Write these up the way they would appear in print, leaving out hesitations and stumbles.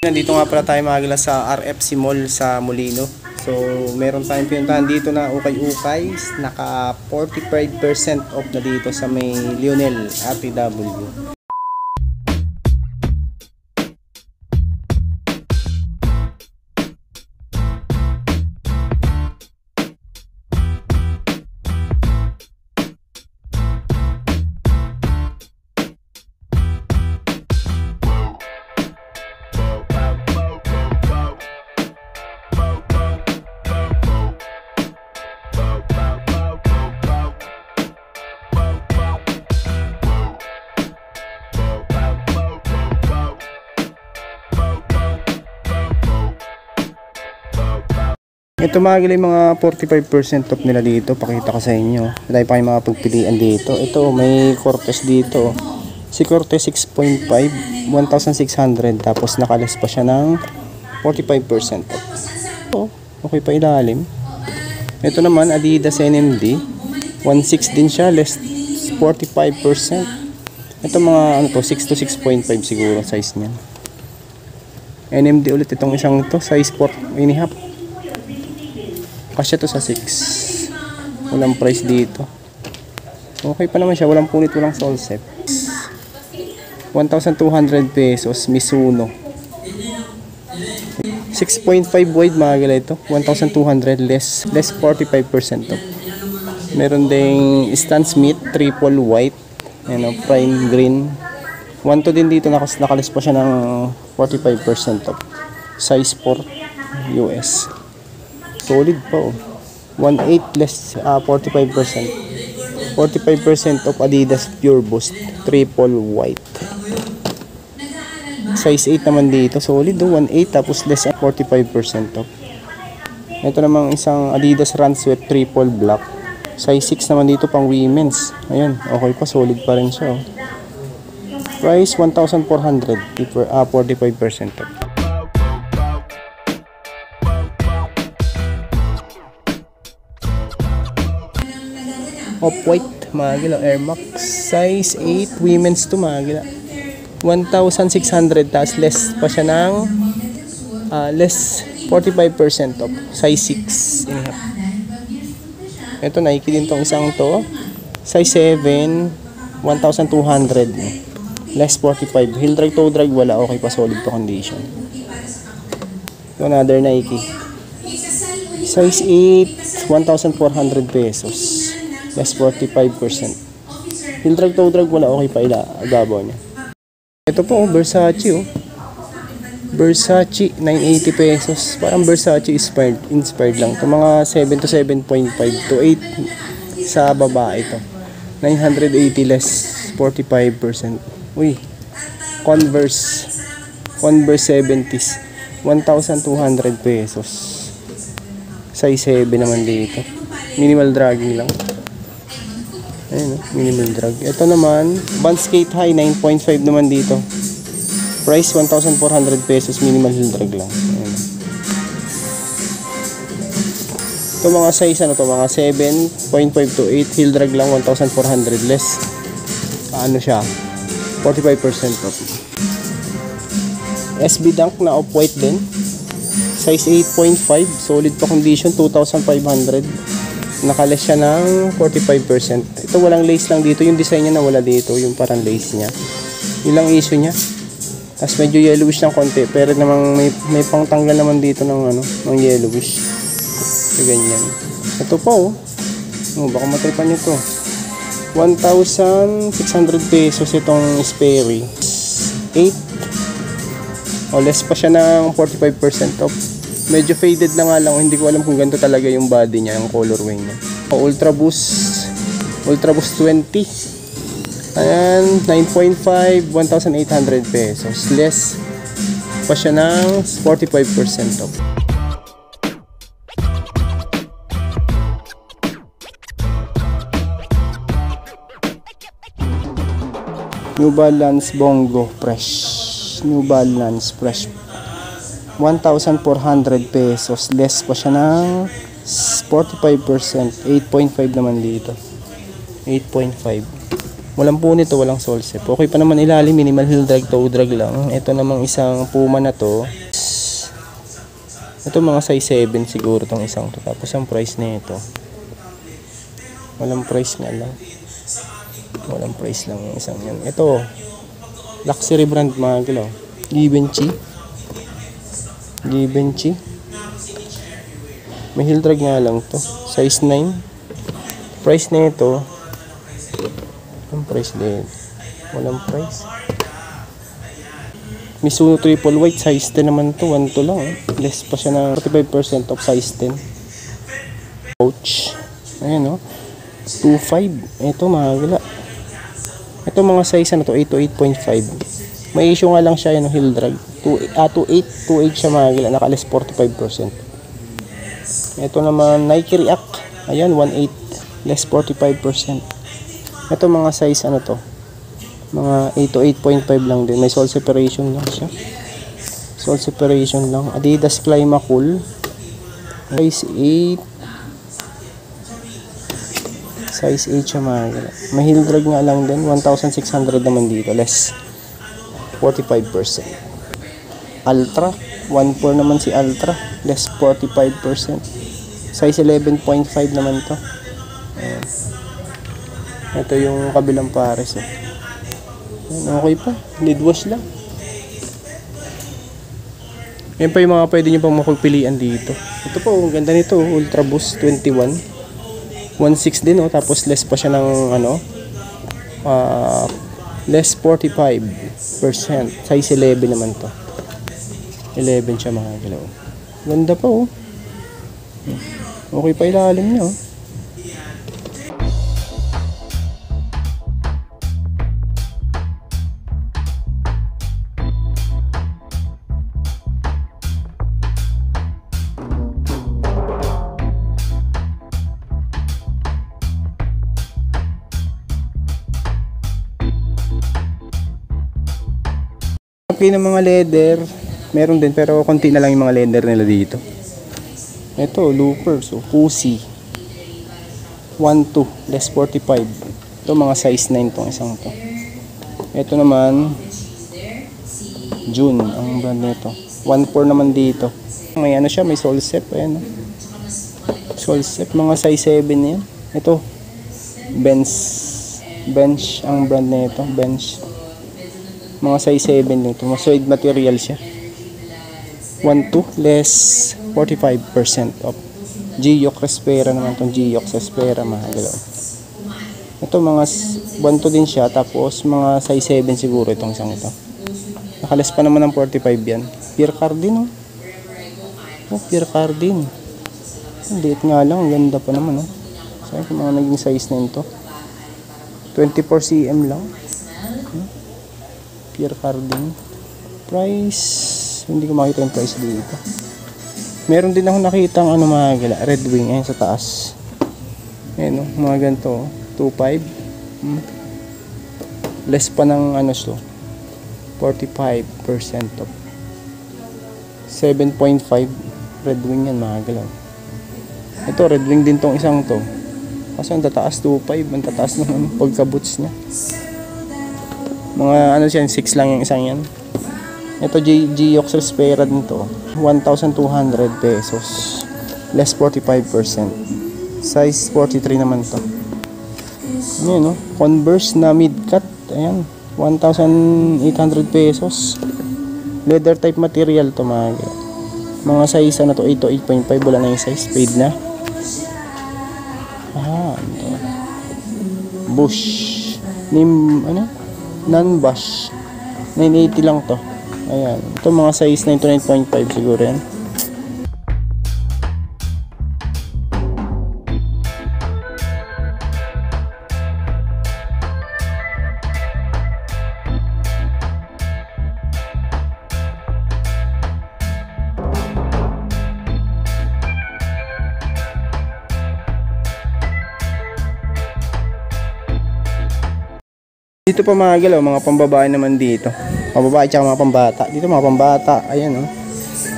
Nandito nga pala tayo mga agila sa RFC Mall sa Molino. So meron tayong pinuntahan dito na ukay-ukay. Naka 45% off na dito sa may Lionel RTW. Ito mga agila yung mga 45% off nila dito. Pakita ko sa inyo. Dahil pa yung mga pagpilian dito. Ito may Cortez dito. Si Cortez 6.5 1,600. Tapos nakalis pa siya ng 45% off. So, okay pa ilalim. Ito naman Adidas NMD 1.6 din siya. Less 45%. Ito mga ano to 6 to 6.5 siguro size niya. NMD ulit itong isang to. Size 4.5. Kasya to sa 6. Walang price dito. Okay pa naman siya. Walang punit, walang sole set. 1,200 pesos. Mizuno. 6.5 wide mga gala ito. 1,200 less 45% off. Meron ding Stan Smith triple white. Ano, prime green. 1 to din dito. Nakalis pa siya ng 45% off. Size 4 US. Solid pa oh. 1.8 less 45%. 45% of Adidas Pure Boost triple white. Size 8 naman dito. Solid oh. 1.8 tapos less 45% off. Ito namang isang Adidas Run Sweat triple black. Size 6 naman dito pang women's. Ayan, okay pa, solid pa rin siya oh. Price 1,400. 45% off. Off-white mga gila, Air Max size 8 women's to mga gila. 1,600 tapos less pa siya ng less 45% off. Size 6 inhap. Ito Nike din tong isang to. Size 7 1,200 less 45. Heel drag, toe drag wala, okay pa, solid pa condition. Ito another Nike. Size 8 1,400 pesos. Less 45%. Heel drag, toe drag wala, okay pa, agabaw niya. Ito po oh, Versace oh. Versace 980 pesos. Parang Versace inspired lang. Ito mga 7 to 7.5 to 8 sa babae ito. 980 less 45%. Uy. Converse 70s. 1,200 pesos. Size 7 naman dito. Minimal dragging lang. Ayun, minimal drag. Ito naman, Band Skate High 9.5 naman dito. Price 1,400 pesos, minimal heel drag lang. Ayun. Ito mga size ano to, mga 7.5 to 8 heel drag lang, 1,400 less. Ano siya? 45% off. SB Dunk na off-white din. Size 8.5, solid pa condition, 2,500. Nakalis siya ng 45%. Ito walang lace lang dito. Yung design niya na wala dito. Yung parang lace niya. Yun lang issue niya. Tapos medyo yellowish ng konti. Pero namang may pangtanggal naman dito ng, ano, ng yellowish. So, ganyan. Ito pa oh. Oh, baka matripan nyo to. 1,600 pesos itong Sperry. 8. O less pa siya ng 45% off. Medyo faded na nga lang, hindi ko alam kung ganito talaga yung body niya, yung colorway niya. Ultra Boost 20. Ayan, 9.5, 1,800 pesos. Less pa siya ng 45% off. New Balance Bongo Fresh. New Balance Fresh. 1,400 pesos. Less pa siya ng 45%. 8.5 naman dito. 8.5. Walang po nito, walang solsep. Okay pa naman ilalim, minimal heel drag, toe drag lang. Ito namang isang Puma na to. Ito mga size 7 siguro tong isang to. Tapos ang price nito. Walang price nga lang. Walang price lang yung isang yan. Ito, luxury brand mga galaw. Givenchy. Givenchy. May heel drag nga lang to. Size 9. Price nito. Ang price din. Walang price. Mizuno triple white. Size 10 naman to. 1 to lang. Less pa siya ng 45% of size 10. Pouch. Ayan o. 2.5. Ito mga gala. Ito mga size ano to. 8 to 8.5. May issue nga lang siya yung heel drag. 2.8 siya mga gala. Naka-less 45%. Ito naman Nike React. Ayan 1.8. Less 45%. Ito mga size ano to. Mga 8 to 8.5 lang din. May sole separation lang siya. Sole separation lang. Adidas Climacool. Size 8. Size 8 siya mga gala. May heel drag nga lang din. 1,600 naman dito. Less 45%. Ultra. 1.4 naman si Ultra. Less 45%. Size 11.5 naman to. Ayan. Ito yung kabilang pares. Okay pa. Need wash lang. Yan pa yung mga pwede nyo pang makapilian dito. Ito po. Ang ganda nito. Ultra Boost 21. 1.6 din. Oh. Tapos less pa siya ng ano. Less 45%. Size 11 naman to. 11 siya mga galaw. Ganda pa oh. Okay pa ilalim niya oh. Okay ng mga leather. Meron din pero konti na lang yung mga leather nila dito. Ito, loopers. So, Pussy. 1.2. Less 45. Ito mga size 9 tong isang to. Ito naman June. Ang brand nito. 1.4 naman dito. May ano siya. May solsep. Ayan. Solsep. Mga size 7 yan. Ito. Bench. Ang brand nito. Bench. Mga size 7 din ito. Suede material siya. 1.2 less 45% of G-Yoke Respera naman itong G-Yoke Respera mga galaw. Ito mga 1.2 din siya. Tapos mga size 7 siguro itong isang ito. Nakales pa naman ng 45 yan. Pierre Cardin oh. Oh, Pierre Cardin. Ang liit nga lang. Ang ganda pa naman oh. Saan yung mga naging size na ito? 24 cm lang. Pierre Cardin. Price, hindi ko makita yung price dito. Meron din ako nakitang ano mga gala, Red Wing ayun sa taas. Ayan o, mga ganito 2.5. Less pa ng ano so 45% of 7.5 Red Wing yan mga galaw. Ito Red Wing din tong isang to. Kasi ang tataas 2.5, ang tataas ng pagka-boots niya. Mga ano siya, 6 lang yung isang yan. Ito G-Yoke Respera din to. 1,200 pesos. Less 45%. Size 43 naman to. Ayan no. Converse na mid-cut. Ayan. 1,800 pesos. Leather type material to mga size na to. 8 to 8.5. Wala na yung size. Paid na. Ito. Bush. Ano? Non-bush. 980 lang to. Ayan. Ito mga size 9 to 9.5 siguro yan. Dito pa mga galaw, mga pambabae naman dito. Pambabae tsaka mga pambata. Dito mga pambata. Ayan oh.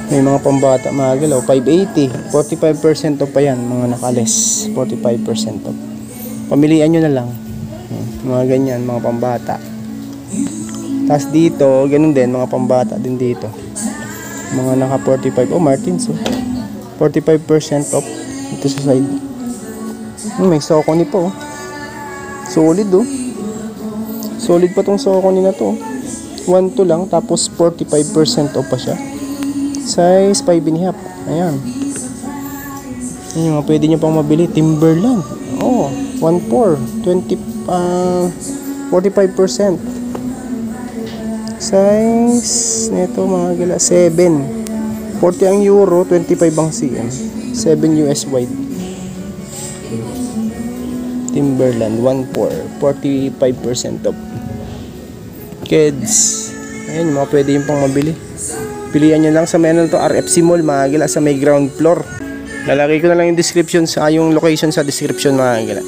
May mga pambata mga galaw, 580, 45% off pa yan, mga nakales, 45% off. Pamilian nyo na lang. Mga ganyan, mga pambata. Tapos dito, ganun din, mga pambata din dito. Mga naka 45, Martins, 45% off ito sa side. May Saucony po, solid, solid pa tong Saucony na to. 1.2 lang, tapos 45% off pa siya. Size 5.5. Ayan. Yung mga pwede nyo pang mabili. Timberland. 1.4. 45%. Size nito mga gala 7. 40 ang euro, 25 ang cm. 7 US wide. Timberland 1.4. 45% off. Kids. Ayan, yung mga pwede yung pang mabili. Pilihan nyo lang sa may to, RFC Mall, mga gila, sa may ground floor. Lalagay ko na lang yung description sa yung location sa description, mga gila.